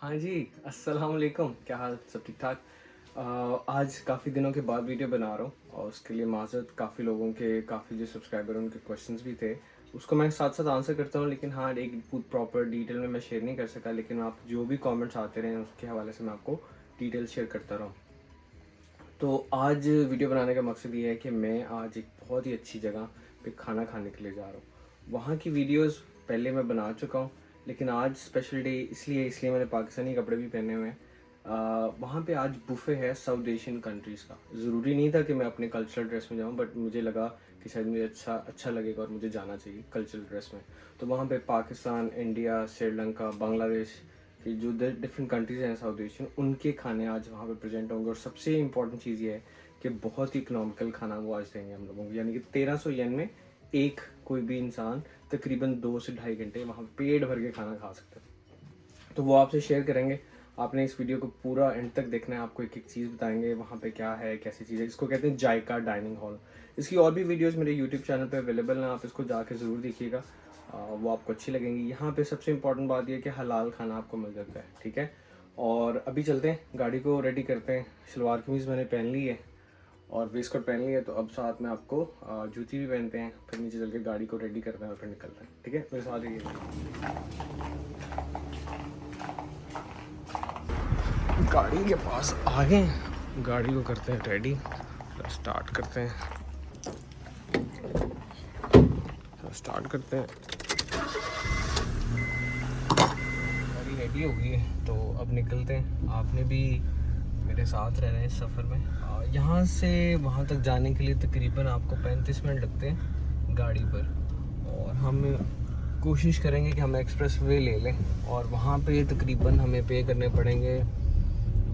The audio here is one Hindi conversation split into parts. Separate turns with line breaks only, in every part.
हाँ जी, अस्सलाम वालेकुम। क्या हाल, सब ठीक ठाक? आज काफ़ी दिनों के बाद वीडियो बना रहा हूँ और उसके लिए माज़रत। काफ़ी लोगों के काफ़ी जो सब्सक्राइबर हैं उनके क्वेश्चंस भी थे, उसको मैं साथ साथ आंसर करता हूँ। लेकिन हाँ, एक प्रॉपर डिटेल में मैं शेयर नहीं कर सका, लेकिन आप जो भी कमेंट्स आते रहे उसके हवाले से मैं आपको डिटेल शेयर करता रहा हूँ। तो आज वीडियो बनाने का मकसद ये है कि मैं आज एक बहुत ही अच्छी जगह पे खाना खाने के लिए जा रहा हूँ। वहाँ की वीडियोस पहले मैं बना चुका हूँ, लेकिन आज स्पेशल डे इसलिए मैंने पाकिस्तानी कपड़े भी पहने हुए हैं। वहाँ पे आज बुफे है साउथ एशियन कंट्रीज़ का। ज़रूरी नहीं था कि मैं अपने कल्चरल ड्रेस में जाऊँ, बट मुझे लगा कि शायद मुझे अच्छा लगेगा और मुझे जाना चाहिए कल्चरल ड्रेस में। तो वहाँ पे पाकिस्तान, इंडिया, श्रीलंका, बांग्लादेश कि जो डिफरेंट कंट्रीज़ हैं साउथ एशियन, उनके खाने आज वहाँ पे प्रेजेंट होंगे। और सबसे इम्पॉर्टेंट चीज़ ये है कि बहुत ही इकोनॉमिकल खाना वो आज देंगे हम लोगों को, यानी कि 1300 येन में एक कोई भी इंसान तकरीबन 2 से ढाई घंटे वहाँ पेट भर के खाना खा सकता है। तो वो आपसे शेयर करेंगे। आपने इस वीडियो को पूरा एंड तक देखना है। आपको एक एक चीज़ बताएंगे वहाँ पे क्या है, कैसी चीज़ है। इसको कहते हैं जायका डाइनिंग हॉल। इसकी और भी वीडियोस मेरे यूट्यूब चैनल पे अवेलेबल हैं, आप इसको जाके ज़रूर देखिएगा। वो आपको अच्छी लगेंगी। यहाँ पे सबसे इम्पोर्टेंट बात यह है कि हलाल खाना आपको मिल जाता है, ठीक है। और अभी चलते हैं, गाड़ी को रेडी करते हैं। शलवार कमीज़ मैंने पहन ली है और वेस्ट कोट पहन ली है, तो अब साथ में आपको जूती भी पहनते हैं। फिर नीचे चल के गाड़ी को रेडी करते हैं और फिर निकलते हैं, ठीक है। मेरे साथ ही गाड़ी के पास आ गए, गाड़ी को करते हैं रेडी, स्टार्ट करते हैं। गाड़ी रेडी हो गई है, तो अब निकलते हैं। आपने भी मेरे साथ रहना है इस सफ़र में। यहाँ से वहाँ तक जाने के लिए तकरीबन आपको 35 मिनट लगते हैं गाड़ी पर। और हम कोशिश करेंगे कि हम एक्सप्रेस वे ले लें, और वहाँ पे तकरीबन हमें पे करने पड़ेंगे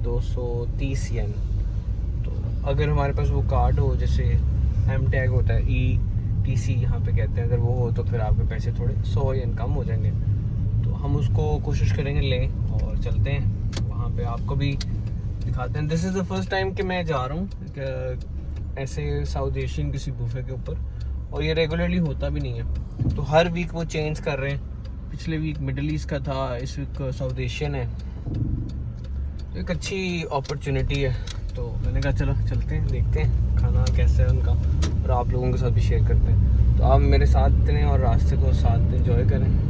230 येन। तो अगर हमारे पास वो कार्ड हो, जैसे एम टैग होता है, ETC यहाँ पे कहते हैं, अगर वो हो तो फिर आपके पैसे थोड़े 100 येन कम हो जाएंगे। तो हम उसको कोशिश करेंगे लें और चलते हैं वहाँ पे, आपको भी दिखाते हैं। This is the first time कि मैं जा रहा हूँ ऐसे साउथ एशियन किसी बुफे के ऊपर, और ये रेगुलरली होता भी नहीं है। तो हर वीक वो चेंज कर रहे हैं। पिछले वीक मिडल ईस्ट का था, इस वीक साउथ एशियन है। एक अच्छी अपॉर्चुनिटी है, तो मैंने कहा चलो चलते हैं, देखते हैं खाना कैसा है उनका, और आप लोगों के साथ भी शेयर करते हैं। तो आप मेरे साथ चलें और रास्ते को साथ एंजॉय करें।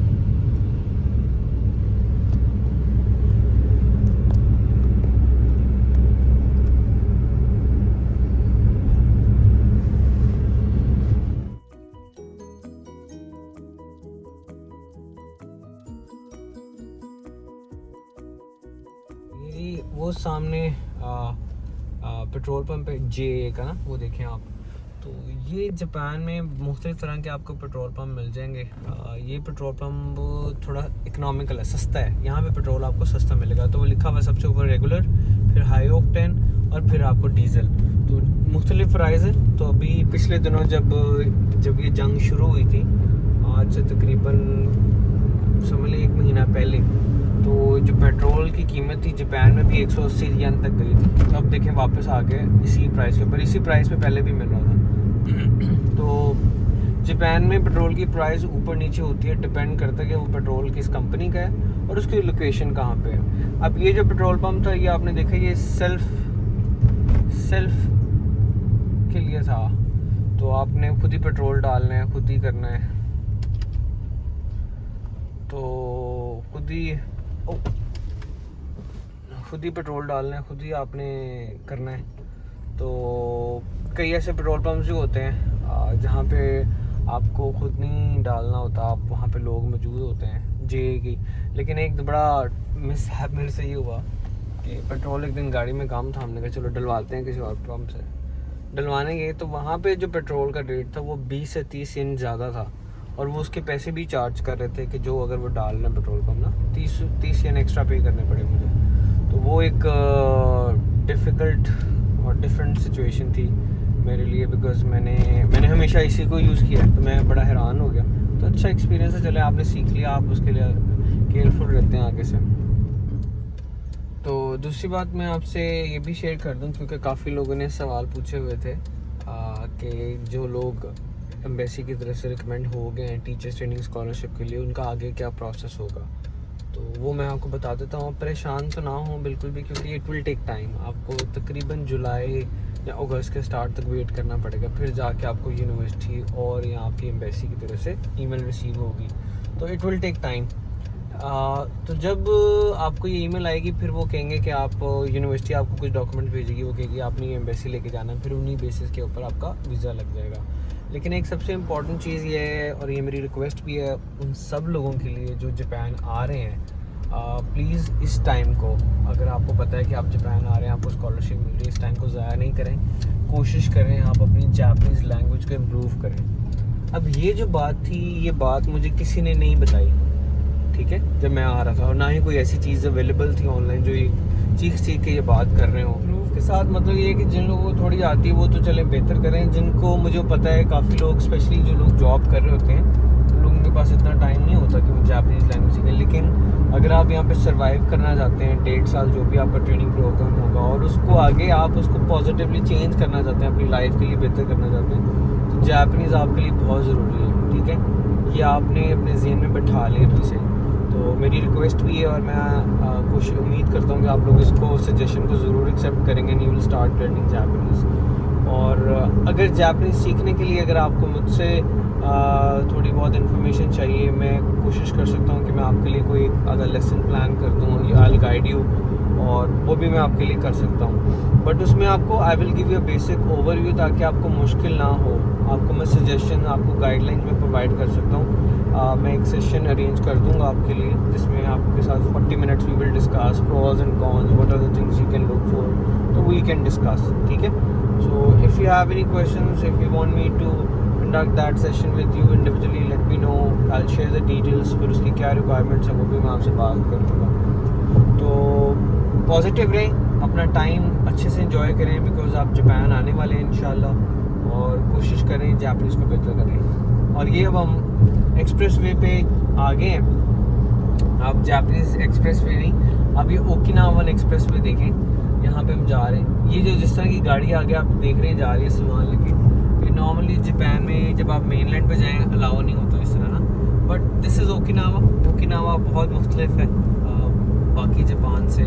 वो सामने पेट्रोल पंप है JA का ना, वो देखें आप। तो ये जापान में मुख्तलिफ तरह के आपको पेट्रोल पंप मिल जाएंगे। ये पेट्रोल पंप थोड़ा इकोनॉमिकल है, सस्ता है। यहाँ पे पेट्रोल आपको सस्ता मिलेगा। तो वो लिखा हुआ सबसे ऊपर रेगुलर, फिर हाई ऑक्टेन, और फिर आपको डीजल। तो मुख्तलिफ प्राइस है। तो अभी पिछले दिनों जब ये जंग शुरू हुई थी, आज से तकरीबन समझ लीजिए 1 महीना पहले, तो जो पेट्रोल की कीमत थी जापान में भी 180 येन तक गई थी। तो अब देखें वापस आ गए इसी प्राइस के ऊपर। इसी प्राइस पे पहले भी मिल रहा था। तो जापान में पेट्रोल की प्राइस ऊपर नीचे होती है, डिपेंड करता है कि वो पेट्रोल किस कंपनी का है और उसकी लोकेशन कहाँ पे है। अब ये जो पेट्रोल पंप था, ये आपने देखा, ये सेल्फ के लिए था। तो आपने खुद ही पेट्रोल डालना है, खुद ही करना है। तो खुद ही पेट्रोल डालना है, खुद ही आपने करना है। तो कई ऐसे पेट्रोल पंप्स भी होते हैं जहाँ पे आपको खुद नहीं डालना होता, आप वहाँ पे लोग मौजूद होते हैं JA की। लेकिन एक बड़ा मिसहैप मेरे से ये हुआ कि पेट्रोल एक दिन गाड़ी में कम था, हमने कहा चलो डलवाते हैं किसी और पंप से। डलवाने गए तो वहाँ पे जो पेट्रोल का रेट था वो 20 से 30 येन ज़्यादा था, और वो उसके पैसे भी चार्ज कर रहे थे कि जो अगर वो डाल रहे हैं पेट्रोल पंप ना, 30 येन एक्स्ट्रा पे करने पड़े मुझे। तो वो एक डिफ़िकल्ट और डिफरेंट सिचुएशन थी मेरे लिए, बिकॉज़ मैंने हमेशा इसी को यूज़ किया है। तो मैं बड़ा हैरान हो गया। तो अच्छा एक्सपीरियंस है, चले आपने सीख लिया, आप उसके लिए केयरफुल रहते हैं आगे से। तो दूसरी बात मैं आपसे ये भी शेयर कर दूं, क्योंकि काफ़ी लोगों ने सवाल पूछे हुए थे कि जो लोग एम्बेसी की तरफ से रिकमेंड हो गए हैं टीचर्स ट्रेनिंग स्कॉलरशिप के लिए, उनका आगे क्या प्रोसेस होगा। तो वो मैं आपको बता देता हूँ। परेशान तो ना हो बिल्कुल भी, क्योंकि इट विल टेक टाइम। आपको तकरीबन जुलाई या अगस्त के स्टार्ट तक वेट करना पड़ेगा, फिर जाके आपको यूनिवर्सिटी और या आपकी एम्बेसी की तरफ से ईमेल रिसीव होगी। तो इट विल टेक टाइम। तो जब आपको ये ईमेल आएगी, फिर वो कहेंगे कि आप यूनिवर्सिटी आपको कुछ डॉक्यूमेंट भेजेगी, वो कहेगी आपने ये एम्बेसी लेके जाना है, फिर उन्हीं बेसिस के ऊपर आपका वीज़ा लग जाएगा। लेकिन एक सबसे इम्पॉर्टेंट चीज़ ये है, और ये मेरी रिक्वेस्ट भी है उन सब लोगों के लिए जो जापान आ रहे हैं, प्लीज़ इस टाइम को, अगर आपको पता है कि आप जापान आ रहे हैं, आपको स्कॉलरशिप मिल रही है, इस टाइम को ज़ाया नहीं करें। कोशिश करें आप अपनी जापानीज़ लैंग्वेज को इम्प्रूव करें। अब ये जो बात थी, ये बात मुझे किसी ने नहीं बताई, ठीक है, जब मैं आ रहा था, और ना ही कोई ऐसी चीज़ अवेलेबल थी ऑनलाइन जो ये चीख के ये बात कर रहे हो। प्रूफ के साथ मतलब ये है कि जिन लोगों को थोड़ी आती है वो तो चले बेहतर करें। जिनको मुझे पता है काफ़ी लोग, स्पेशली जो लोग जॉब कर रहे होते हैं, तो लोगों के पास इतना टाइम नहीं होता कि वो जापानीज़ लैंग्वेज सीखें। लेकिन अगर आप यहाँ पे सर्वाइव करना चाहते हैं, 1.5 साल जो भी आपका ट्रेनिंग प्रोग्राम होगा, और उसको आगे आप उसको पॉजिटिवली चेंज करना चाहते हैं, अपनी लाइफ के लिए बेहतर करना चाहते हैं, तो जापानीज़ आपके लिए बहुत ज़रूरी है, ठीक है। ये आपने अपने ज़हन में बैठा लिया अभी से। तो मेरी रिक्वेस्ट भी है, और मैं कोशिश उम्मीद करता हूँ कि आप लोग इसको सजेशन को ज़रूर एक्सेप्ट करेंगे, and you will start learning Japanese. और अगर जापानीज़ सीखने के लिए अगर आपको मुझसे थोड़ी बहुत इन्फॉर्मेशन चाहिए, मैं कोशिश कर सकता हूँ कि मैं आपके लिए कोई आधा लेसन प्लान कर दूँ, या आई विल गाइड यू, और वो भी मैं आपके लिए कर सकता हूँ। बट उसमें आपको I will give you a basic overview, ताकि आपको मुश्किल ना हो। आपको मैं सजेशन, आपको गाइडलाइन में प्रोवाइड कर सकता हूँ। मैं एक सेशन अरेंज कर दूंगा आपके लिए, जिसमें आपके साथ 40 minutes we will discuss pros and cons, what are the things you can look for, तो वी कैन डिस्कस, ठीक है। So if you have any questions, if you want me to conduct that session with you individually, let me know, I will share the details. फिर उसकी क्या रिक्वायरमेंट्स हैं वो भी मैं आपसे बात कर लूँगा। तो पॉजिटिव रहें, अपना टाइम अच्छे से एंजॉय करें, बिकॉज आप जापान आने वाले हैं इंशाल्लाह, और कोशिश करें जापानीज़ को बेहतर करें। और ये अब हम एक्सप्रेस वे पे आ गए हैं। आप जापानीज़ एक्सप्रेस वे नहीं, अब ये ओकिनावन एक्सप्रेस वे देखें, यहाँ पे हम जा रहे हैं। ये जो जिस तरह की गाड़ी आगे आप देख रहे हैं जा रही है सामान लेके, ये नॉर्मली जापान में जब आप मेनलैंड पे जाएँ अलाउ नहीं होता इस तरह ना, but this is Okinawa. Okinawa बहुत मुख्तलिफ है बाकी जापान से,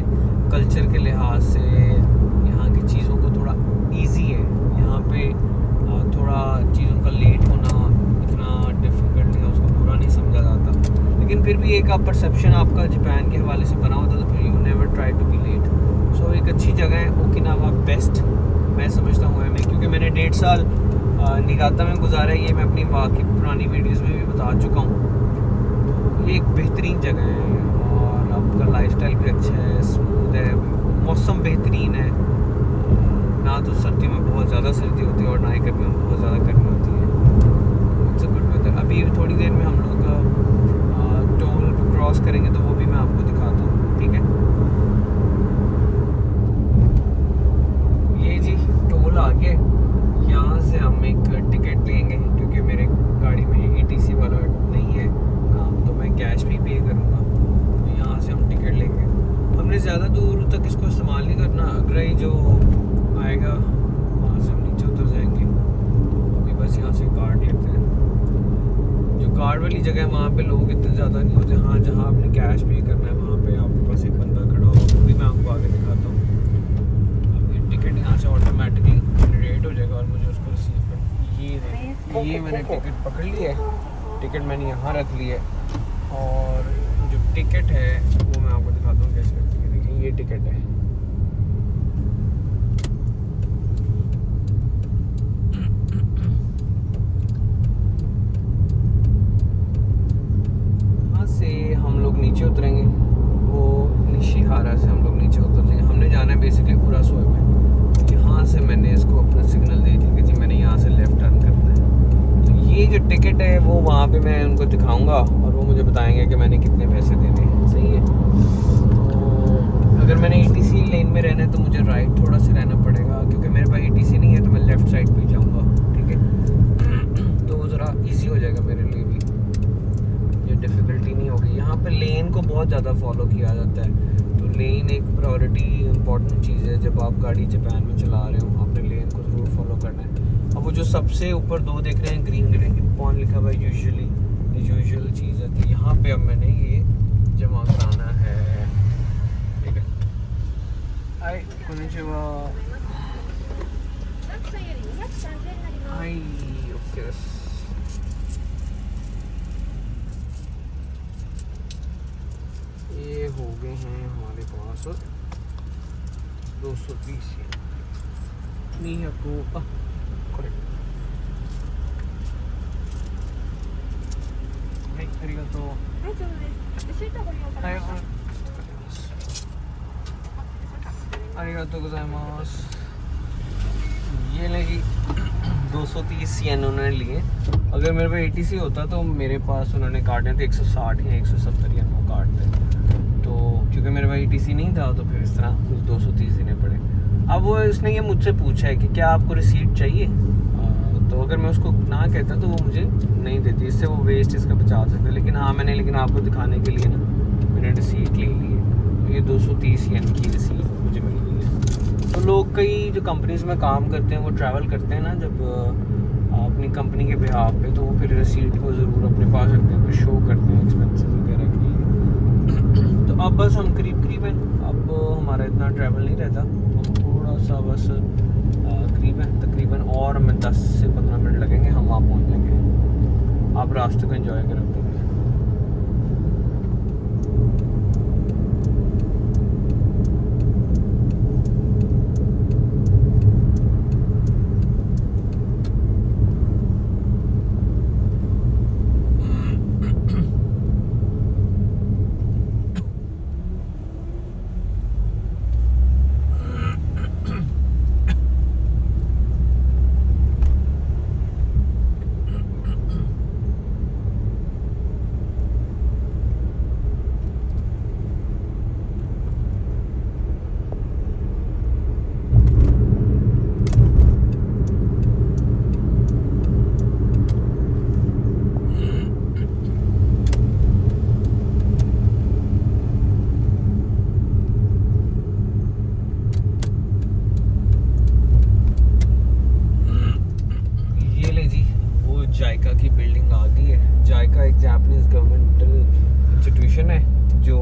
कल्चर के लिहाज से। यहाँ की चीज़ों को थोड़ा ईजी है, यहाँ पे थोड़ा चीज़ों का लेट होना इतना डिफिकल्ट नहीं है, उसको पूरा नहीं समझा जाता। लेकिन फिर भी एक आप परसेप्शन आपका जापान के हवाले से बना होता, तो फिर you never try to be late. So एक अच्छी जगह है ओकिनावा, बेस्ट मैं समझता हूँ मैं, क्योंकि मैंने 1.5 साल निगाता में गुजारा है। ये मैं अपनी बाकी पुरानी वीडियोज़ में भी बता चुका हूँ। ये एक बेहतरीन जगह है, और आपका लाइफस्टाइल भी अच्छा है, स्मूथ है, मौसम बेहतरीन है। ना तो सर्दियों में बहुत ज़्यादा सर्दी होती है, और ना ही गर्मियों में बहुत ज़्यादा गर्मी होती है। It's a good weather. अभी थोड़ी देर में हम लोग टोल क्रॉस करेंगे, तो वो भी मैं आपको दिखाता हूँ, ठीक है। ये जी टोल आ गया, यहाँ से हम एक टिकट लेंगे, क्योंकि मेरे गाड़ी में ETC वाला नहीं है काम, तो मैं कैश भी पे करूँगा। तो यहाँ से हम टिकट लेंगे। हमने ज़्यादा दूर तक इसको इस्तेमाल नहीं करना, अगर ही जो आएगा वहाँ से हम नीचे उतर जाएंगे। तो अभी बस यहाँ से कार्ड लेते हैं। जो कार्ड वाली जगह है वहाँ पे लोग इतने ज़्यादा नहीं होते। हाँ, जहाँ आपने कैश पे करना है वहाँ पे आपके पास एक बंदा खड़ा होगा, वो भी मैं आपको आगे दिखाता हूँ। अब टिकट यहाँ से ऑटोमेटिकली जनरेट हो जाएगा, और मुझे उसको रिसीव कर, ये मैंने टिकट पकड़ ली है। टिकट मैंने यहाँ रख ली है, और जो टिकट है वो मैं आपको दिखाता हूँ कैसे रखती है। देखिए ये टिकट है, हम लोग नीचे उतरेंगे, वो निशिहारा से हम लोग नीचे उतर जाएंगे। हमने जाना है बेसिकली उरासोए में। यहाँ से मैंने इसको अपना सिग्नल दे दिया कि जी मैंने यहाँ से लेफ़्ट टर्न करना है। तो ये जो टिकट है वो वहाँ पे मैं उनको दिखाऊंगा, और वो मुझे बताएंगे कि मैंने कितने पैसे देने हैं। सही है। तो अगर मैंने ETC लेन में रहना है तो मुझे राइट थोड़ा सा रहना पड़ेगा, क्योंकि मेरे पास ETC नहीं है, तो मैं लेफ़्ट साइड पर जाऊँगा, ठीक है। तो वो ज़रा ईजी हो जाएगा मेरे लिए भी, डिफ़िकल्टी नहीं होगी। यहाँ पे लेन को बहुत ज़्यादा फॉलो किया जाता है, तो लेन एक प्रायोरिटी इंपॉर्टेंट चीज़ है। जब आप गाड़ी जापान में चला रहे हो, आपने लेन को ज़रूर फॉलो करना है। अब वो जो सबसे ऊपर 2 देख रहे हैं ग्रीन ग्रीन इप्पॉन लिखा हुआ है, यूजुअल चीज़ है। तो यहाँ पे अब मैंने ये जमा कराना है। ठीक है, हाय कोनिचिवा, हाय ओके। ये हो गए हैं हमारे पास 230 नहीं आपको करेक्ट।はい、ありがとう。はい、そうです。レシートご利用ください。はい、ありがとうございます。ये लगी 230 येन उन्होंने लिए। अगर मेरे पे ATC होता तो मेरे पास उन्होंने काटने थे 160 या 170 येन वो काटते। तो क्योंकि मेरे पास ATC नहीं था तो फिर इस तरह 230 देने पड़े। अब वो उसने ये मुझसे पूछा है कि क्या आपको रिसीट चाहिए, तो अगर मैं उसको ना कहता तो वो मुझे नहीं देती, इससे वो वेस्ट इसका बचा सकते। लेकिन हाँ मैंने आपको दिखाने के लिए ना मैंने रिसीट ले ली है। तो ये 230 येन की रिसीट मुझे मिल गई है। तो लोग कई जो कंपनीज में काम करते हैं वो ट्रैवल करते हैं ना जब अपनी कंपनी के बिहाफ पे, तो वो फिर रिसीट को ज़रूर अपने पास रखते हैं, फिर शो करते हैं एक्सपेंसेस वगैरह की। तो अब बस हम करीब हैं, अब हमारा इतना ट्रैवल नहीं रहता, हम थोड़ा सा बस करीब है तकरीबन, और हमें 10 से 15 मिनट लगेंगे, हम वहाँ पहुँच जाएंगे। आप रास्ते को एंजॉय करें। जायका की बिल्डिंग आ गई है। जायका एक जापानीज़ गवर्नमेंटल इंस्टीट्यूशन है जो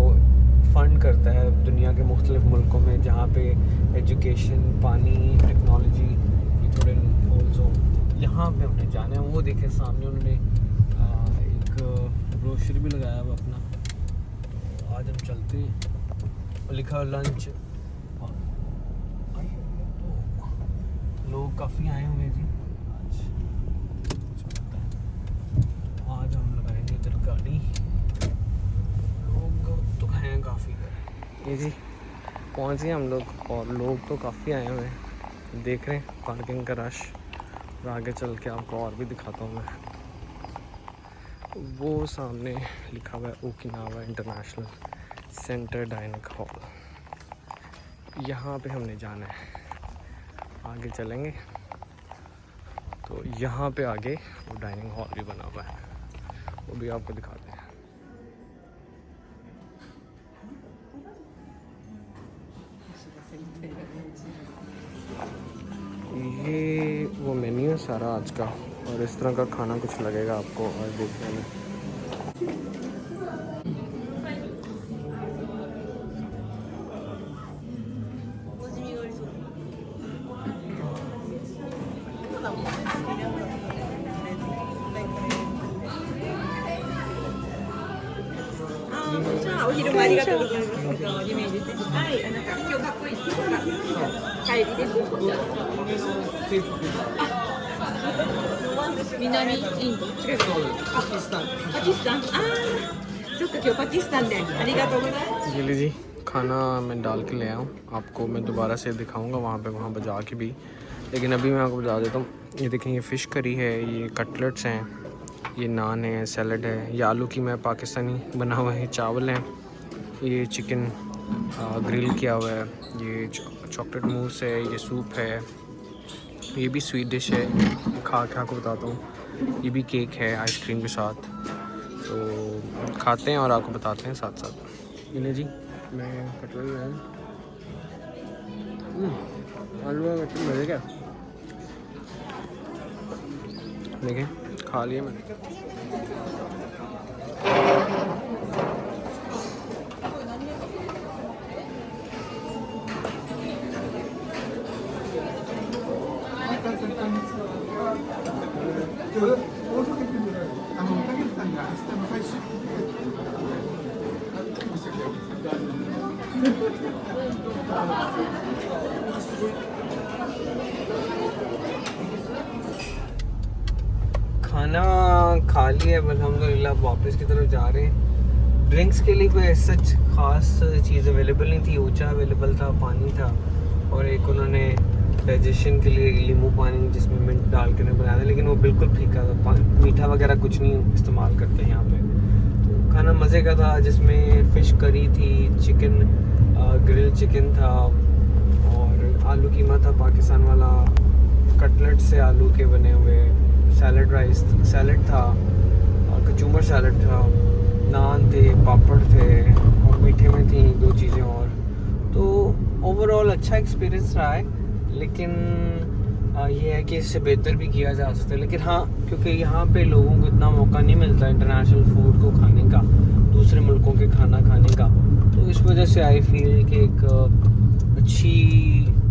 फ़ंड करता है दुनिया के मुख्तलिफ मुल्कों में जहाँ पे एजुकेशन, पानी, टेक्नोलॉजी की थोड़े होल्स हो। यहाँ पे हमने जाना है। वो देखे सामने उन्होंने एक ब्रोशर भी लगाया हुआ अपना। तो आज हम चलते हैं, लिखा लंच। लोग काफ़ी आए हुए हैं जी। आज हम लगाएंगे इधर गाड़ी, लोग तो हैं काफ़ी। ये जी पहुँच गए हम लोग, और लोग तो काफ़ी आए हुए हैं, देख रहे हैं पार्किंग का रश। और आगे चल के आपको और भी दिखाता हूँ मैं। वो सामने लिखा हुआ है Okinawa international centre dining hall, यहाँ पे हमने जाना है। आगे चलेंगे तो यहाँ पे आगे वो डाइनिंग हॉल भी बना हुआ है, वो भी आपको दिखाते हैं। ये वो मेन्यू है सारा आज का, और इस तरह का खाना कुछ लगेगा आपको आज देखने में। जी जी खाना मैं डाल के ले आया हूँ, आपको मैं दोबारा से दिखाऊंगा वहाँ बजा के भी, लेकिन अभी मैं आपको बता देता हूँ। ये देखें, ये फ़िश करी है, ये कटलेट्स हैं, ये नान है, सैलड है, ये आलू की मैं पाकिस्तानी बना हुआ है, चावल हैं, ये चिकन ग्रिल किया हुआ है, ये चॉकलेट मूस है, ये सूप है, ये भी स्वीट डिश है, खा के आपको बताता हूँ। ये भी केक है आइसक्रीम के साथ, तो खाते हैं और आपको बताते हैं साथ साथ। ये ले जी, मैं कटलेट लाया, आलू का कटलेट मज़े क्या, देखें खा लिया मैंने। खाना खा लिया, अल्हम्दुलिल्लाह वापस की तरफ जा रहे हैं। ड्रिंक्स के लिए कोई सच खास चीज़ अवेलेबल नहीं थी। ऊंचा अवेलेबल था, पानी था, और एक उन्होंने डाइजेशन के लिए नींबू पानी जिसमें मिंट डाल के बनाया था, लेकिन वो बिल्कुल फीका था। मीठा वगैरह कुछ नहीं इस्तेमाल करते हैं यहाँ पे। तो खाना मज़े का था, जिसमें फ़िश करी थी, चिकन ग्रिल चिकन था, और आलू कीमा था पाकिस्तान वाला, कटलेट से आलू के बने हुए, सैलड था, कचूमर सैलड था, नान थे, पापड़ थे, और मीठे में थी 2 चीज़ें और। तो ओवरऑल अच्छा एक्सपीरियंस रहा है, लेकिन ये है कि इससे बेहतर भी किया जा सकता है। लेकिन हाँ, क्योंकि यहाँ पे लोगों को इतना मौका नहीं मिलता इंटरनेशनल फूड को खाने का, दूसरे मुल्कों के खाना खाने का, तो इस वजह से आई फील कि एक अच्छी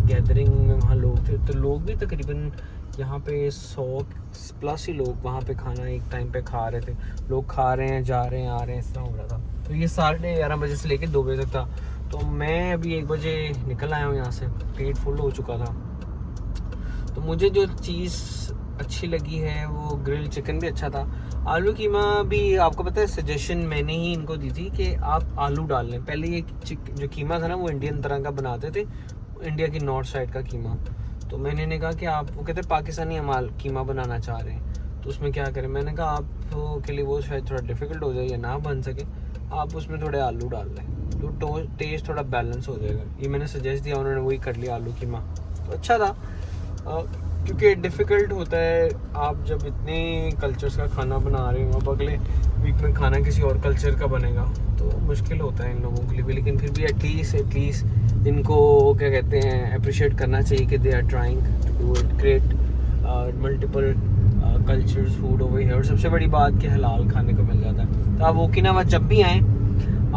गैदरिंग में वहाँ लोग थे। तो लोग भी तकरीबन यहाँ पे 100+ ही लोग वहाँ पे खाना एक टाइम पे खा रहे थे। लोग खा रहे हैं, जा रहे हैं, आ रहे हैं, इस तरह हो रहा था। तो ये 11:30 बजे से लेकर 2 बजे तक था। तो मैं अभी 1 बजे निकल आया हूँ यहाँ से, पेट फुल हो चुका था। तो मुझे जो चीज़ अच्छी लगी है वो ग्रिल चिकन भी अच्छा था। आलू कीमा भी, आपको पता है, सजेशन मैंने ही इनको दी थी कि आप आलू डाल लें। पहले ये जो कीमा था ना, वो इंडियन तरह का बनाते थे, इंडिया की नॉर्थ साइड का कीमा। तो मैंने इन्हें कहा कि आप, वो कहते पाकिस्तानी हम कीमा बनाना चाह रहे हैं, तो उसमें क्या करें। मैंने कहा आप के लिए वो शायद थोड़ा डिफ़िकल्ट हो जाए या ना बन सके, आप उसमें थोड़े आलू डाल लें तो टेस्ट थोड़ा बैलेंस हो जाएगा। ये मैंने सजेस्ट दिया, उन्होंने वही कर लिया, आलू कीमा। तो अच्छा था, क्योंकि डिफ़िकल्ट होता है आप जब इतने कल्चर्स का खाना बना रहे हो, अब अगले वीक में खाना किसी और कल्चर का बनेगा, तो मुश्किल होता है इन लोगों के लिए भी। लेकिन फिर भी एटलीस्ट इनको क्या कहते हैं, अप्रिशिएट करना चाहिए कि they are trying to do it great multiple cultures food over here. और सबसे बड़ी बात कि हलाल खाने को मिल जाता है। तो आप ओकिनावा जब भी आएँ,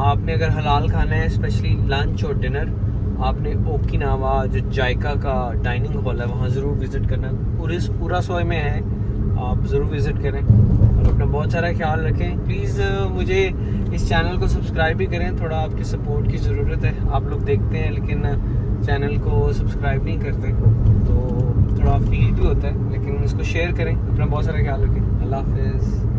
आपने अगर हलाल खाना है, स्पेशली लंच और डिनर, आपने ओकिनावा जो जायका का डाइनिंग हॉल है वहाँ ज़रूर विज़िट करना। उरासोय में है, आप ज़रूर विज़िट करें, और अपना बहुत सारा ख्याल रखें। प्लीज़ मुझे इस चैनल को सब्सक्राइब भी करें, थोड़ा आपकी सपोर्ट की ज़रूरत है। आप लोग देखते हैं लेकिन चैनल को सब्सक्राइब नहीं करते, तो थोड़ा फील भी होता है। लेकिन इसको शेयर करें, अपना बहुत सारा ख्याल रखें। अल्लाह हाफ़िज़।